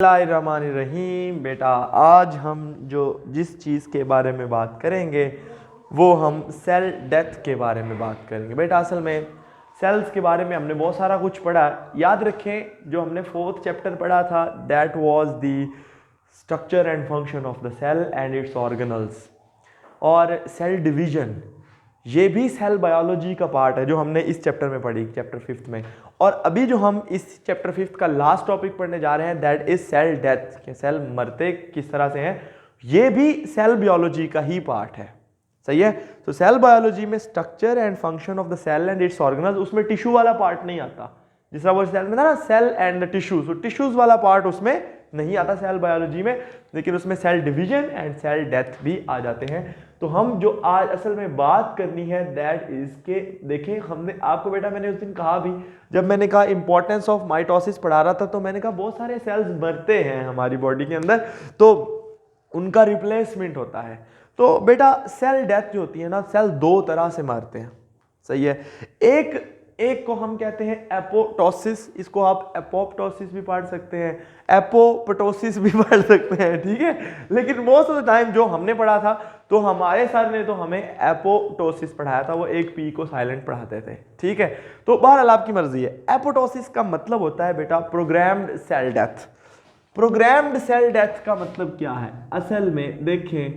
बिस्मिल्लाहिर्रहमानिर्रहीम। बेटा आज हम जिस चीज़ के बारे में बात करेंगे वो हम सेल डेथ के बारे में बात करेंगे। बेटा असल में सेल्स के बारे में हमने बहुत सारा कुछ पढ़ा। याद रखें जो हमने 4th चैप्टर पढ़ा था that was the structure and function of the cell and its organelles. और सेल डिवीजन ये भी सेल बायोलॉजी का पार्ट है जो हमने इस चैप्टर में पढ़ी, चैप्टर 5th में। और अभी जो हम इस चैप्टर 5th का लास्ट टॉपिक पढ़ने जा रहे हैं दैट इज सेल डेथ, के सेल मरते किस तरह से हैं, ये भी सेल बायोलॉजी का ही पार्ट है। सही है। तो सेल बायोलॉजी में structure and function of the cell and its organelles, उसमें टिश्यू वाला पार्ट नहीं आता। जिस तरह वो सेल में था ना सेल एंड टिश्यू, तो टिश्यूज वाला पार्ट उसमें नहीं आता सेल बायोलॉजी में, लेकिन उसमें cell division and cell death भी आ जाते हैं। तो हम जो आज असल में बात करनी है दैट इज के देखें, हमने आपको बेटा मैंने उस दिन कहा भी, जब मैंने कहा इंपॉर्टेंस ऑफ माइटोसिस पढ़ा रहा था तो मैंने कहा बहुत सारे सेल्स मरते हैं हमारी बॉडी के अंदर, तो उनका रिप्लेसमेंट होता है। तो बेटा सेल डेथ जो होती है ना, सेल दो तरह से मरते हैं। सही है। एक को हम कहते हैं एपोटोसिस, इसको आप एपोप्टोसिस भी पढ़ सकते हैं, एपोप्टोसिस भी पढ़ सकते हैं, ठीक है। लेकिन मोस्ट ऑफ द टाइम जो हमने पढ़ा था तो हमारे सर ने तो हमें एपोटोसिस पढ़ाया था, वो एक पी को साइलेंट पढ़ाते थे, ठीक है। तो बहरहाल आपकी मर्जी है। एपोटोसिस का मतलब होता है बेटा programmed cell death. Programmed cell death का मतलब क्या है? असल में देखें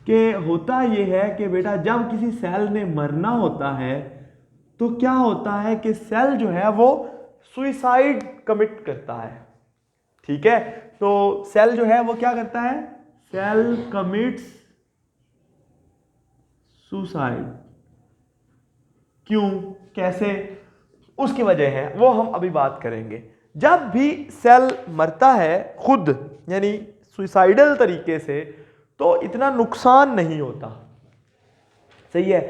कि होता यह है कि बेटा जब किसी सेल ने मरना होता है तो क्या होता है कि सेल जो है वो सुइसाइड कमिट करता है, ठीक है। तो सेल जो है वो क्या करता है? Cell commits suicide. क्यों, कैसे, उसकी वजह है वो हम अभी बात करेंगे। जब भी सेल मरता है खुद यानी सुइसाइडल तरीके से तो इतना नुकसान नहीं होता। सही है।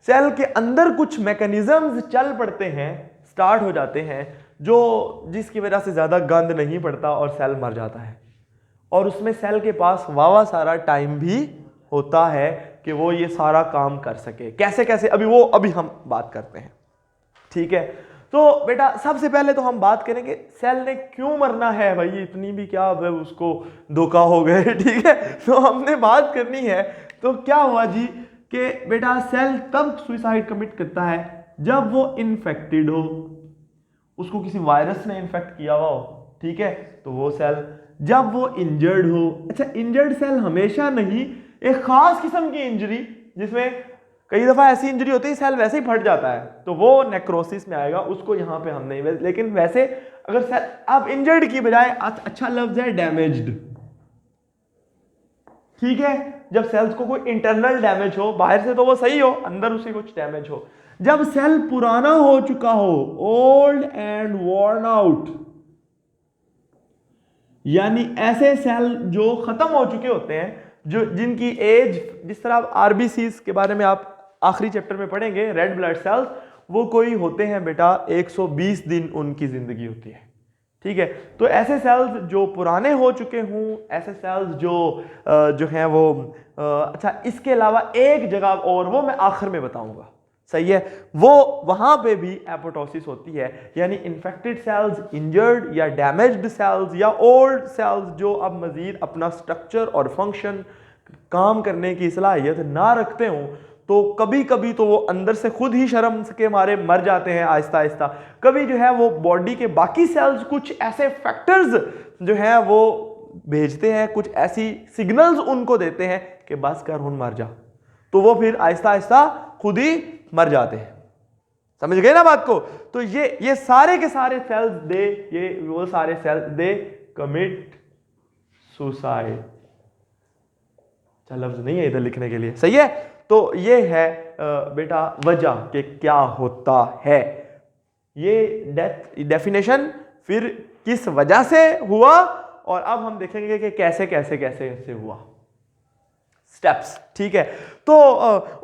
सेल के अंदर कुछ मैकेनिज्म्स चल पड़ते हैं, स्टार्ट हो जाते हैं, जो जिसकी वजह से ज़्यादा गंद नहीं पड़ता और सेल मर जाता है। और उसमें सेल के पास वावा सारा टाइम भी होता है कि वो ये सारा काम कर सके। कैसे कैसे अभी हम बात करते हैं, ठीक है। तो बेटा सबसे पहले तो हम बात करेंगे सेल ने क्यों मरना है। भाई इतनी भी क्या उसको धोखा हो गए, ठीक है। तो हमने बात करनी है। तो क्या हुआ जी कि बेटा सेल तब सुइसाइड कमिट करता है जब वो इन्फेक्टेड हो, उसको किसी वायरस ने इन्फेक्ट किया हुआ हो, ठीक है, तो वो सेल। जब वो इंजर्ड हो, अच्छा इंजर्ड सेल हमेशा नहीं, एक खास किस्म की इंजरी जिसमें कई दफा ऐसी इंजरी होती है सेल वैसे ही फट जाता है तो वो नेक्रोसिस में आएगा, उसको यहां पे हम नहीं। लेकिन वैसे अगर सेल अब इंजर्ड की बजाय अच्छा लफ्ज है डैमेज्ड, ठीक है। जब सेल्स को कोई इंटरनल डैमेज हो, बाहर से तो वो सही हो, अंदर उसे कुछ डैमेज हो। जब सेल पुराना हो चुका हो, ओल्ड एंड वॉर्न आउट, यानी ऐसे सेल जो खत्म हो चुके होते हैं, जो जिनकी एज, जिस तरह आप आरबीसीज के बारे में आप आखिरी चैप्टर में पढ़ेंगे, रेड ब्लड सेल्स, वो कोई होते हैं बेटा 120 दिन उनकी जिंदगी होती है, ठीक है। तो ऐसे सेल्स जो पुराने हो चुके हों, ऐसे सेल्स जो हैं वो अच्छा इसके अलावा एक जगह और वो मैं आखिर में बताऊंगा, सही है। वो वहां पे भी एपोटोसिस होती है, यानी इन्फेक्टेड सेल्स, इंजर्ड या डैमेज्ड सेल्स या ओल्ड सेल्स जो अब मजीद अपना स्ट्रक्चर और फंक्शन काम करने की सलाहियत ना रखते हों, तो कभी कभी तो वो अंदर से खुद ही शर्म के मारे मर जाते हैं आहिस्ता आहिस्ता। कभी जो है वो बॉडी के बाकी सेल्स कुछ ऐसे फैक्टर्स जो हैं वो भेजते हैं, कुछ ऐसी सिग्नल्स उनको देते हैं कि बस कर हुन मर जा, तो वो फिर आहिस्ता आहिस्ता खुद ही मर जाते हैं। समझ गए ना बात को? तो ये सारे के सारे सेल्स वो सारे सेल्स दे कमिट सुसाइड। अच्छा लफ्ज नहीं है इधर लिखने के लिए, सही है। तो ये है बेटा वजह कि क्या होता है ये डेथ डेफिनेशन, फिर किस वजह से हुआ, और अब हम देखेंगे कि कैसे कैसे कैसे कैसे हुआ, स्टेप्स, ठीक है। तो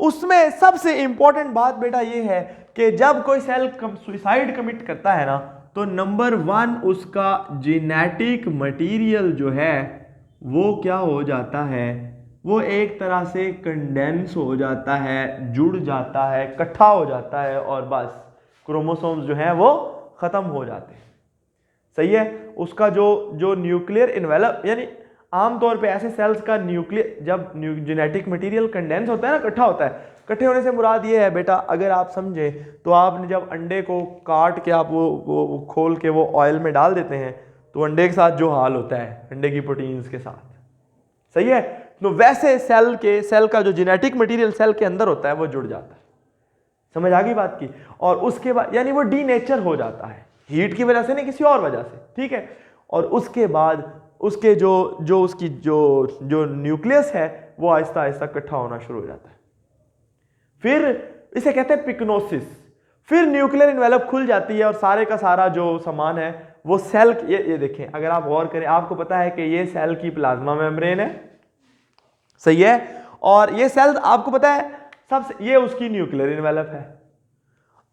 उसमें सबसे इंपॉर्टेंट बात बेटा ये है कि जब कोई सेल सुसाइड कमिट करता है ना, तो नंबर 1 उसका जेनेटिक मटेरियल जो है वो क्या हो जाता है, वो एक तरह से कंडेंस हो जाता है, जुड़ जाता है, इकट्ठा हो जाता है, और बस क्रोमोसोम्स जो हैं वो खत्म हो जाते हैं, सही है। उसका जो जो न्यूक्लियर इन्वेलप, यानी आमतौर पे ऐसे सेल्स का न्यूक्लियर, जब जेनेटिक मटेरियल कंडेंस होता है ना, इकट्ठा होता है, इकट्ठे होने से मुराद ये है बेटा, अगर आप समझे तो आपने जब अंडे को काट के आप वो खोल के वो ऑयल में डाल देते हैं तो अंडे के साथ जो हाल होता है अंडे की प्रोटीन्स के साथ, सही है। तो वैसे सेल का जो जेनेटिक मटेरियल सेल के अंदर होता है वो जुड़ जाता है, समझ आ गई बात की। और उसके बाद यानी वो डीनेचर हो जाता है, हीट की वजह से नहीं, किसी और वजह से, ठीक है। और उसके बाद उसके उसकी जो न्यूक्लियस है वो आहिस्ता आहिस्ता इकट्ठा होना शुरू हो जाता है। फिर इसे कहते हैं पिक्नोसिस। फिर न्यूक्लियर इन्वेलप खुल जाती है और सारे का सारा जो सामान है वो सेल, ये देखें, अगर आप गौर करें आपको पता है कि ये सेल की प्लाज्मा मेम्ब्रेन है, सही है। और ये सेल आपको पता है सबसे, ये उसकी न्यूक्लियर इन्वेलप है।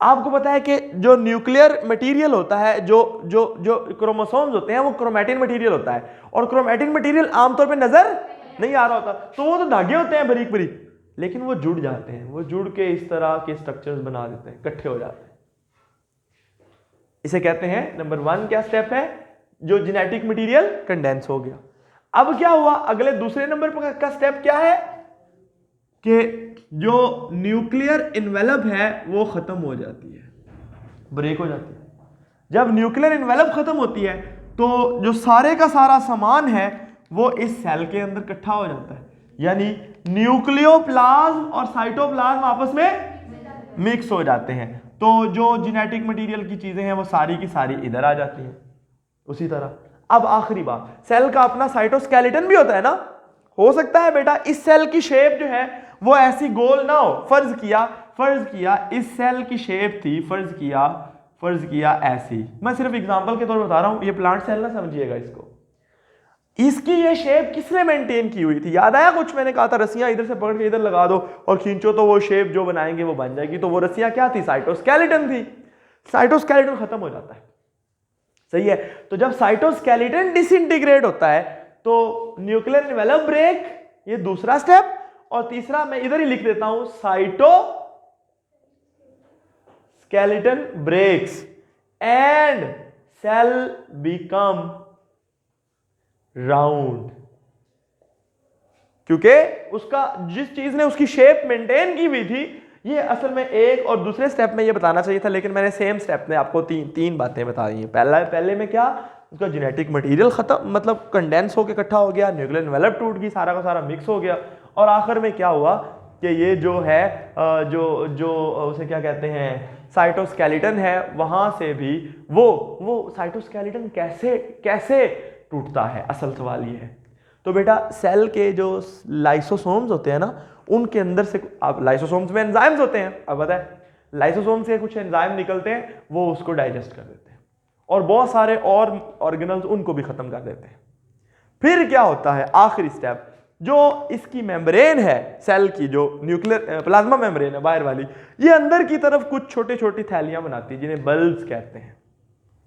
आपको पता है कि जो न्यूक्लियर मटेरियल होता है, जो जो जो क्रोमोसोम्स होते हैं वो क्रोमैटिन मटेरियल होता है, और क्रोमैटिन मटेरियल आमतौर पे नजर नहीं आ रहा होता, तो वो तो धागे होते हैं बारीक बारीक, लेकिन वो जुड़ जाते हैं, वो जुड़ के इस तरह के स्ट्रक्चर्स बना देते हैं, इकट्ठे हो जाते हैं। इसे कहते हैं नंबर 1 क्या स्टेप है, जो जेनेटिक मटेरियल कंडेंस हो गया। अब क्या हुआ, अगले दूसरे नंबर पर का स्टेप क्या है कि जो न्यूक्लियर इन्वेलप है वो खत्म हो जाती है, ब्रेक हो जाती है। जब न्यूक्लियर इन्वेलप खत्म होती है तो जो सारे का सारा सामान है वो इस सेल के अंदर इकट्ठा हो जाता है, यानी न्यूक्लियोप्लाज्म और साइटोप्लाज्म आपस में मिक्स हो जाते हैं। तो जो जेनेटिक मटेरियल की चीजें हैं वो सारी की सारी इधर आ जाती हैं। उसी तरह अब आखिरी बात, सेल का अपना साइटोस्केलेटन भी होता है ना। हो सकता है बेटा इस सेल की शेप जो है वो ऐसी गोल ना हो, फर्ज किया इस सेल की शेप थी, फर्ज किया ऐसी, मैं सिर्फ एग्जांपल के तौर पर बता रहा हूं, ये प्लांट सेल ना समझिएगा इसको। इसकी ये शेप किसने मेंटेन की हुई थी, याद आया कुछ, मैंने कहा था रस्सियां इधर से पकड़ के इधर लगा दो और खींचो तो वो शेप जो बनाएंगे वो बन जाएगी। तो वो रस्सियां क्या थी, साइटोस्केलेटन थी। साइटोस्केलेटन खत्म हो जाता है, सही है। तो जब साइटोस्केलेटन डिसइंटीग्रेट होता है तो न्यूक्लियर इन्वेलप ब्रेक, ये दूसरा स्टेप। और तीसरा मैं इधर ही लिख देता हूं, cytoskeleton breaks and cell become round, क्योंकि उसका जिस चीज ने उसकी शेप मेंटेन की हुई थी, ये असल में एक और दूसरे स्टेप में ये बताना चाहिए था, लेकिन मैंने सेम स्टेप में आपको तीन बातें बता दी हैं। पहले में क्या, उसका जेनेटिक मटेरियल खत्म, मतलब कंडेंस होकर इकट्ठा हो गया, न्यूक्लियर इन्वेलप टूट गई, सारा का सारा मिक्स हो गया। और आखिर में क्या हुआ कि ये जो है जो उसे क्या कहते हैं, साइटोस्केलेटन है, वहां से भी वो साइटोस्केलेटन कैसे टूटता है, असल सवाल ये है। तो बेटा सेल के जो लाइसोसोम्स होते हैं ना, उनके अंदर से, आप लाइसोसोम्स में एंजाइम्स होते हैं, अब पता है लाइसोसोम से कुछ एंजाइम निकलते हैं, वो उसको डाइजेस्ट कर देते हैं और बहुत सारे और ऑर्गेनल्स उनको भी खत्म कर देते हैं। फिर क्या होता है, आखिरी स्टेप, जो इसकी मेम्ब्रेन है सेल की, जो न्यूक्लियर प्लाज्मा मेम्ब्रेन है बाहर वाली, ये अंदर की तरफ कुछ छोटी छोटी थैलियां बनाती है जिन्हें बल्ब्स कहते हैं,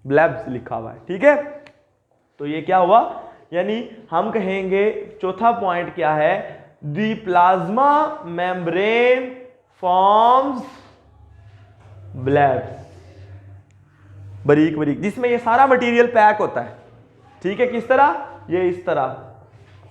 ब्लब्स लिखा हुआ है, ठीक है। तो ये क्या हुआ, यानी हम कहेंगे चौथा पॉइंट क्या है, the plasma membrane forms blobs, बारीक बारीक, जिसमें ये सारा मटेरियल पैक होता है, ठीक है। किस तरह, ये इस तरह,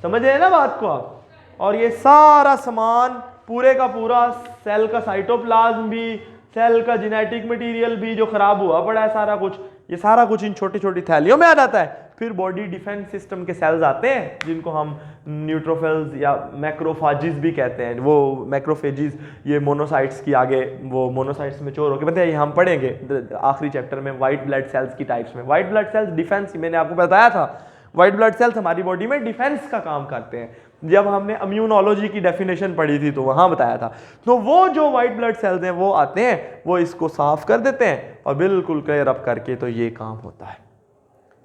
समझ रहे हैं ना बात को आप। और ये सारा सामान पूरे का पूरा सेल का साइटोप्लाज्म भी, सेल का जेनेटिक मटेरियल भी जो खराब हुआ पड़ा है, सारा कुछ, ये सारा कुछ इन छोटी छोटी थैलियों में आ जाता है। फिर बॉडी डिफेंस सिस्टम के सेल्स आते हैं जिनको हम न्यूट्रोफिल्स या मैक्रोफाजिस भी कहते हैं। वो मैक्रोफेजिस ये मोनोसाइट्स की आगे, वो मोनोसाइट्स में चोर होके पता है, हम पढ़ेंगे आखिरी चैप्टर में व्हाइट ब्लड सेल्स की टाइप्स में। व्हाइट ब्लड सेल्स डिफेंस, मैंने आपको बताया था, व्हाइट ब्लड सेल्स हमारी बॉडी में डिफेंस का काम करते हैं। जब हमने इम्यूनोलॉजी की डेफिनेशन पढ़ी थी तो वहां बताया था। तो वो जो व्हाइट ब्लड सेल्स हैं वो आते हैं, वो इसको साफ कर देते हैं और बिल्कुल क्लियर अप करके, तो ये काम होता है,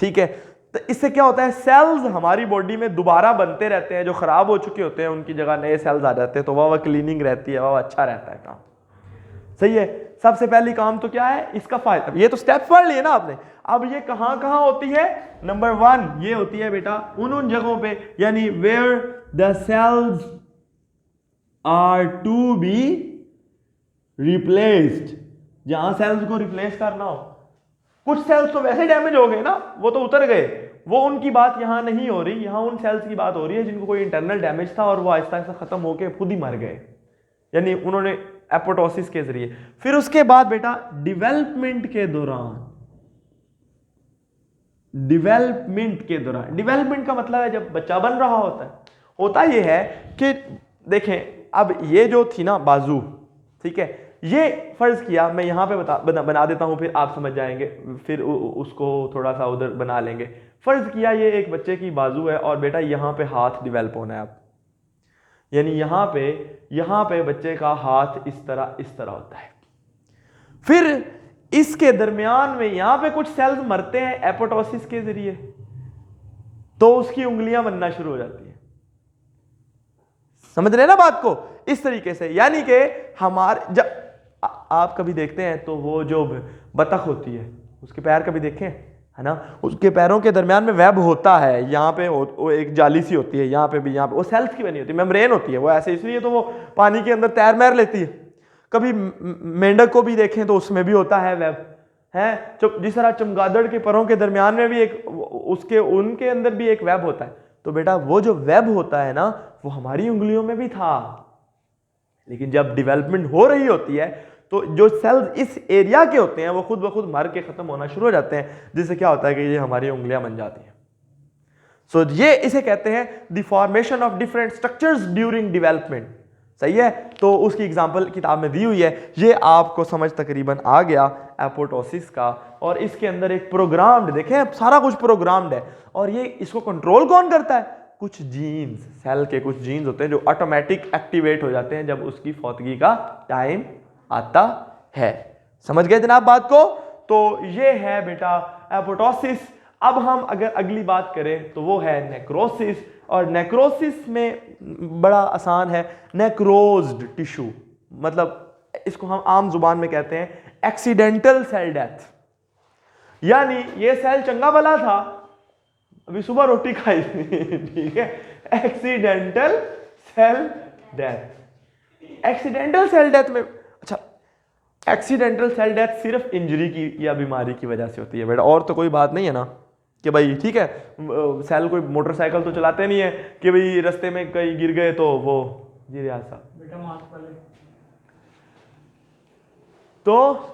ठीक है। तो इससे क्या होता है, सेल्स हमारी बॉडी में दोबारा बनते रहते हैं, जो खराब हो चुके होते हैं उनकी जगह नए सेल्स आ जाते हैं, तो वह क्लीनिंग रहती है, वह अच्छा रहता है काम, सही है। सबसे पहली काम तो क्या है, इसका फायदा, ये तो स्टेप पढ़ लिए ना आपने। अब ये कहां कहां होती है, नंबर 1 ये होती है बेटा उन जगहों पे, यानी where the cells are to be replaced, जहां सेल्स को रिप्लेस करना हो, कुछ सेल्स तो वैसे डैमेज हो गए ना, वो तो उतर गए, वो उनकी बात यहाँ नहीं हो रही, यहाँ उन सेल्स की बात हो रही है जिनको कोई इंटरनल डैमेज था और वो आहिस्ता आहिस्ता खत्म होके खुद ही मर गए, यानी उन्होंने एपोटोसिस के जरिए। फिर उसके बाद बेटा डेवलपमेंट के दौरान, डेवलपमेंट का मतलब है जब बच्चा बन रहा होता है, होता ये है कि देखें, अब ये जो थी ना बाजू, ठीक है, ये फर्ज किया, मैं यहाँ पे बना देता हूँ, फिर आप समझ जाएंगे, फिर उसको थोड़ा सा उधर बना लेंगे। फर्ज किया ये एक बच्चे की बाजू है और बेटा यहाँ पे हाथ डेवलप होना है अब, यानी यहाँ पे बच्चे का हाथ इस तरह होता है। फिर इसके दरमियान में यहाँ पे कुछ सेल्स मरते हैं एपोटोसिस के जरिए, तो उसकी उंगलियां बनना शुरू हो जाती हैं। समझ रहे ना बात को? इस तरीके से, यानी कि हमारे जब आप कभी देखते हैं तो वो जो बतख होती है उसके पैर कभी देखें, है ना, उसके पैरों के दरमियान में वेब होता है, यहाँ पे वो एक जाली सी होती है, यहाँ पे भी, यहाँ पे वो सेल्स की बनी होती है, मेम्ब्रेन होती है, वो ऐसे इसलिए तो वो पानी के अंदर तैर मैर लेती है। कभी मेंढक को भी देखें तो उसमें भी होता है वेब, है, जिस तरह चमगादड़ के परों के दरमियान में भी एक उनके अंदर भी एक वेब होता है। तो बेटा वो जो वेब होता है ना, वो हमारी उंगलियों में भी था, लेकिन जब डेवलपमेंट हो रही होती है तो जो सेल्स इस एरिया के होते हैं वो खुद ब खुद मर के खत्म होना शुरू हो जाते हैं, जिससे क्या होता है कि ये हमारी उंगलियां बन जाती हैं। सो ये इसे कहते हैं the formation of different structures during development. सही है, तो उसकी एग्जांपल किताब में दी हुई है, ये आपको समझ तकरीबन आ गया एपोटोसिस का। और इसके अंदर एक प्रोग्राम्ड, देखें सारा कुछ प्रोग्राम्ड है, और ये इसको कंट्रोल कौन करता है? कुछ जीन्स, सेल के कुछ जीन्स होते हैं जो ऑटोमेटिक एक्टिवेट हो जाते हैं जब उसकी फौतगी का टाइम आता है। समझ गए जनाब बात को? तो ये है बेटा एपोटोसिस। अब हम अगर अगली बात करें तो वो है नेक्रोसिस, और नेक्रोसिस में बड़ा आसान है, नेक्रोज्ड टिश्यू, मतलब इसको हम आम जुबान में कहते हैं एक्सीडेंटल सेल डेथ, यानी ये सेल चंगा भला था, अभी सुबह रोटी खाई ठीक है, accidental cell death. Accidental cell death में, अच्छा, एक्सीडेंटल सेल डेथ सिर्फ इंजरी की या बीमारी की वजह से होती है बेटा, और तो कोई बात नहीं है ना कि भाई ठीक है, सेल कोई मोटरसाइकिल तो चलाते नहीं है कि भाई रास्ते में कहीं गिर गए तो वो जी रियाज साहब बेटा मास्क पहले। तो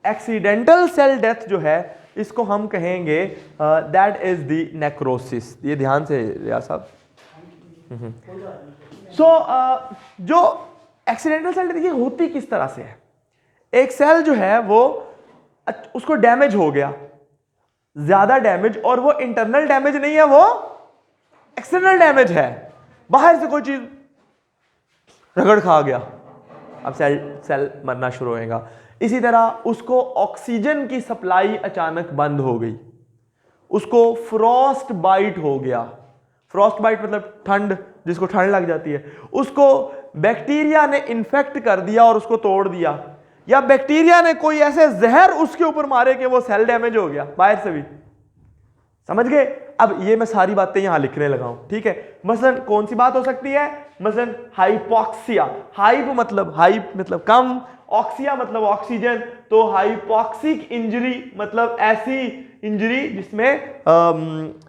एक्सीडेंटल सेल डेथ जो है इसको हम कहेंगे दैट इज द नेक्रोसिस। ये ध्यान से रियाज साहब। जो एक्सीडेंटल सेल डेथ होती किस तरह से है? एक सेल जो है वो उसको डैमेज हो गया, ज्यादा डैमेज, और वो इंटरनल डैमेज नहीं है, वो एक्सटर्नल डैमेज है, बाहर से कोई चीज रगड़ खा गया, अब सेल मरना शुरू होएगा। इसी तरह उसको ऑक्सीजन की सप्लाई अचानक बंद हो गई, उसको फ्रॉस्ट बाइट हो गया। फ्रॉस्ट बाइट मतलब ठंड, जिसको ठंड लग जाती है, उसको बैक्टीरिया ने इन्फेक्ट कर दिया और उसको तोड़ दिया, या बैक्टीरिया ने कोई ऐसे जहर उसके ऊपर मारे कि वो सेल डैमेज हो गया बाहर से भी। समझ गए? अब ये मैं सारी बातें यहां लिखने लगा हूं, ठीक है। मसलन कौन सी बात हो सकती है? मसलन हाइपोक्सिया, हाइप मतलब कम, ऑक्सिया मतलब ऑक्सीजन, तो हाइपोक्सिक इंजरी मतलब ऐसी इंजरी जिसमें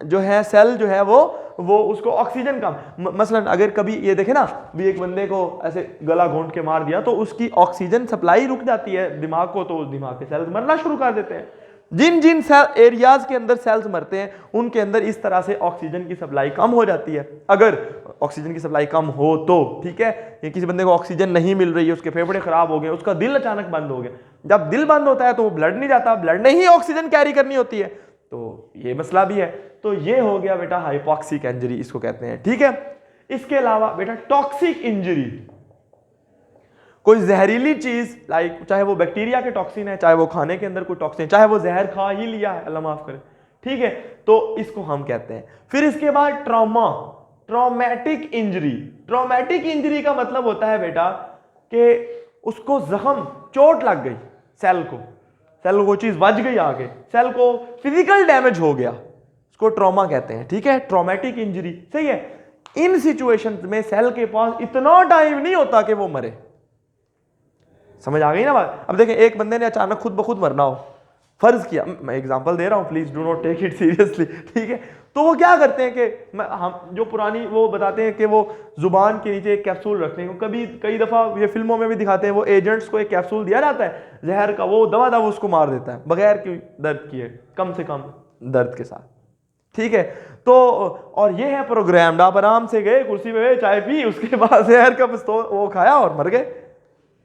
जो है सेल जो है वो उसको ऑक्सीजन कम। मसलन अगर कभी ये देखे ना, भी एक बंदे को ऐसे गला घोंट के मार दिया तो उसकी ऑक्सीजन सप्लाई रुक जाती है दिमाग को, तो उस दिमाग के सेल्स मरना शुरू कर देते हैं। जिन जिन सेल एरियाज के अंदर सेल्स मरते हैं उनके अंदर इस तरह से ऑक्सीजन की सप्लाई कम हो जाती है। अगर ऑक्सीजन की सप्लाई कम हो तो ठीक है, ये किसी बंदे को ऑक्सीजन नहीं मिल रही है, उसके फेफड़े खराब हो गए, उसका दिल अचानक बंद हो गया, जब दिल बंद होता है तो ब्लड नहीं जाता, ब्लड ने ही ऑक्सीजन कैरी करनी होती है, तो ये मसला भी है। तो ये हो गया बेटा हाइपोक्सिक इंजरी, इसको कहते हैं, ठीक है। इसके अलावा बेटा टॉक्सिक इंजरी, कोई जहरीली चीज, लाइक चाहे वो बैक्टीरिया के टॉक्सिन है, चाहे वो खाने के अंदर कोई टॉक्सिन, चाहे वो जहर खा ही लिया है, अल्लाह माफ करे, ठीक है, तो इसको हम कहते हैं। फिर इसके बाद trauma, traumatic injury. Traumatic injury का मतलब होता है बेटा कि उसको जख्म, चोट लग गई, सेल को वो चीज बच गई आगे, सेल को फिजिकल डैमेज हो गया, उसको ट्रॉमा कहते हैं, ठीक है, ट्रॉमेटिक इंजरी। सही है। इन सिचुएशंस में सेल के पास इतना टाइम नहीं होता कि वो मरे। समझ आ गई ना बात? अब देखें, एक बंदे ने अचानक खुद ब खुद मरना हो, फर्ज किया, मैं एग्जांपल दे रहा हूँ, please do not take it seriously, ठीक है। तो वो क्या करते हैं कि हम जो पुरानी वो बताते हैं कि वो जुबान के नीचे एक कैप्सूल रखते हैं, कभी कई दफा ये फिल्मों में भी दिखाते हैं, वो एजेंट्स को एक कैप्सूल दिया जाता है जहर का, वो दवा दवा उसको मार देता है बगैर की दर्द किए, कम से कम दर्द के साथ, ठीक है। तो और ये है प्रोग्राम्ड, आप आराम से गए कुर्सी पे चाय पी, उसके बाद जहर का वो खाया और मर गए,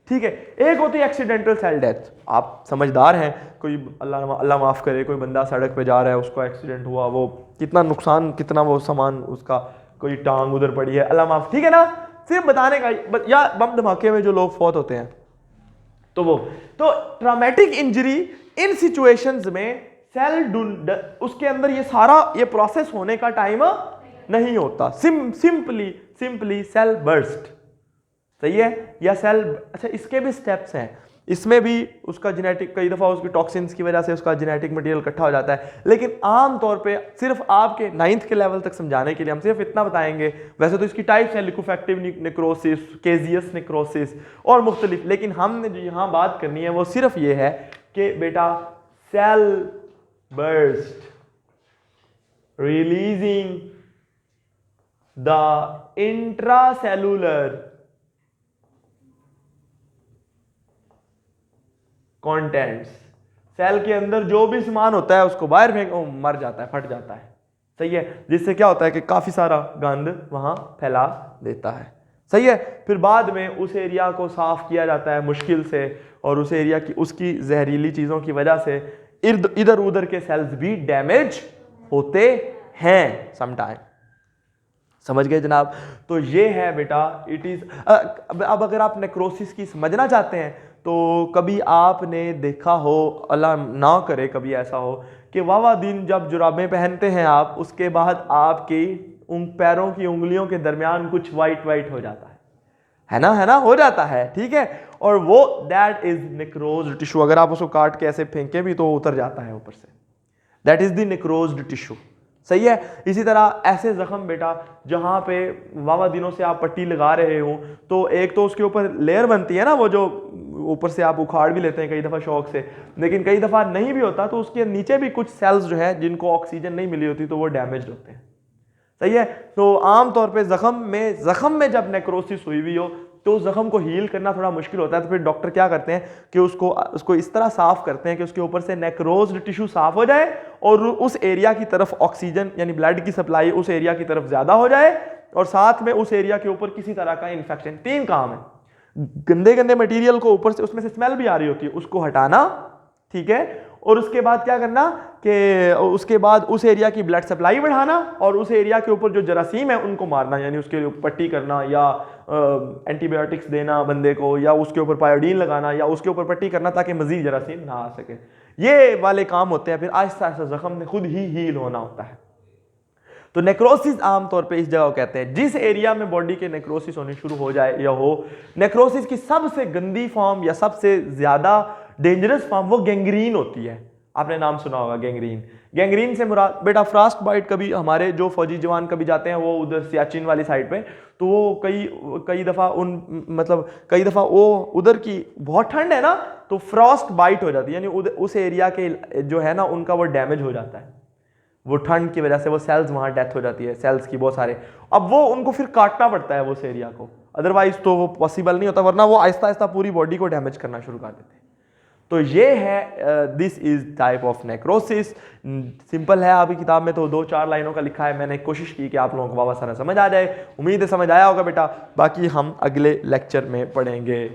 ठीक है। एक होती है एक्सीडेंटल सेल डेथ, आप समझदार हैं, कोई अल्लाह माफ़ करे, कोई बंदा सड़क पे जा रहा है, उसको एक्सीडेंट हुआ, वो कितना नुकसान, कितना वो सामान उसका, कोई टांग उधर पड़ी है, अल्लाह माफ़, ठीक है ना, सिर्फ बताने का, या बम धमाके में जो लोग फौत होते हैं, तो वो तो ट्रॉमेटिक इंजरी इन सिचुएशंस में उसके अंदर ये सारा ये प्रोसेस होने का टाइम नहीं होता, सिंपली सेल बर्स्ट, सही है, या सेल, अच्छा इसके भी स्टेप्स हैं, इसमें भी उसका जेनेटिक, कई दफ़ा उसकी टॉक्सिन्स की वजह से उसका जेनेटिक मटेरियल इकट्ठा हो जाता है, लेकिन आम तौर पे सिर्फ आपके 9th के लेवल तक समझाने के लिए हम सिर्फ इतना बताएंगे। वैसे तो इसकी टाइप्स हैं, लिक्विफेक्टिव नेक्रोसिस, केजियस नेक्रोसिस और मुख्तलिफ, लेकिन हमने जो यहाँ बात करनी है वो सिर्फ ये है कि बेटा cell burst releasing the intracellular contents, cell के अंदर जो भी सामान होता है उसको बाहर फेंक, मर जाता है, फट जाता है, सही है, जिससे क्या होता है कि काफी सारा गंद वहां फैला देता है, सही है। फिर बाद में उस एरिया को साफ किया जाता है मुश्किल से, और उस एरिया की उसकी जहरीली चीजों की वजह से इधर उधर के सेल्स भी डैमेज होते हैं समटाइम, समझ गए जनाब। तो ये है बेटा, इट इज, अब अगर आप नेक्रोसिस की समझना चाहते हैं तो कभी आपने देखा हो, अल्लाह ना करे कभी ऐसा हो कि वावा दिन जब जुराबें पहनते हैं आप, उसके बाद आपकी पैरों की उंगलियों के दरमियान कुछ वाइट हो जाता है ना, हो जाता है, ठीक है, और वो दैट इज नेक्रोज्ड टिश्यू, अगर आप उसको काट के ऐसे फेंके भी तो उतर जाता है ऊपर से, दैट इज द नेक्रोज्ड टिश्यू, सही है। इसी तरह ऐसे जख्म बेटा जहां पे वावा दिनों से आप पट्टी लगा रहे हो, तो एक तो उसके ऊपर लेयर बनती है ना, वो जो ऊपर से आप उखाड़ भी लेते हैं कई दफा शौक से, लेकिन कई दफा नहीं भी होता, तो उसके नीचे भी कुछ सेल्स जो है जिनको ऑक्सीजन नहीं मिली होती तो वो डैमेज होते हैं, सही है। तो आमतौर पे जख्म में जब नेक्रोसिस हुई हुई हो तो जख्म को हील करना थोड़ा मुश्किल होता है, तो फिर डॉक्टर क्या करते हैं कि उसको इस तरह साफ करते हैं कि उसके ऊपर से नेक्रोज्ड टिश्यू साफ हो जाए और उस एरिया की तरफ ऑक्सीजन यानी ब्लड की सप्लाई उस एरिया की तरफ ज्यादा हो जाए, और साथ में उस एरिया के ऊपर किसी तरह का इन्फेक्शन, 3 काम है, गंदे मटेरियल को ऊपर से, उसमें से स्मेल भी आ रही होती है, उसको हटाना, ठीक है, और उसके बाद क्या करना कि उसके बाद उस एरिया की ब्लड सप्लाई बढ़ाना, और उस एरिया के ऊपर जो जरासीम है उनको मारना, यानी उसके लिए पट्टी करना या एंटीबायोटिक्स देना बंदे को, या उसके ऊपर पायोडीन लगाना, या उसके ऊपर पट्टी करना ताकि मजीद जरासीम ना आ सके, ये वाले काम होते हैं। फिर आहिस्ता आहिस्ता जख्म ने खुद ही हील होना होता है। तो नेक्रोसिस आमतौर पे इस जगह को कहते हैं जिस एरिया में बॉडी के नेक्रोसिस होनी शुरू हो जाए या हो। नेक्रोसिस की सबसे गंदी फॉर्म या सबसे ज्यादा डेंजरस फॉर्म वो गैंग्रीन होती है, आपने नाम सुना होगा गैंग्रीन से मुराद बेटा फ्रॉस्ट बाइट। कभी हमारे जो फौजी जवान कभी जाते हैं वो उधर सियाचिन वाली साइड पे, तो वो कई दफ़ा वो उधर की बहुत ठंड है ना, तो फ्रॉस्ट बाइट हो जाती है, यानी उस एरिया के जो है ना उनका वो डैमेज हो जाता है, वो ठंड की वजह से वो सेल्स वहाँ डेथ हो जाती है, सेल्स की बहुत सारे, अब वो उनको फिर काटना पड़ता है उस एरिया को, अदरवाइज तो वो पॉसिबल नहीं होता, वरना वो आहिस्ता आहिस्ता पूरी बॉडी को डैमेज करना शुरू कर देते हैं। तो ये है this is type of necrosis. Simple है, आपकी किताब में तो 2-4 लाइनों का लिखा है, मैंने कोशिश की कि आप लोगों को वावा सारा समझ आ जाए, उम्मीद है समझ आया होगा बेटा, बाकी हम अगले लेक्चर में पढ़ेंगे।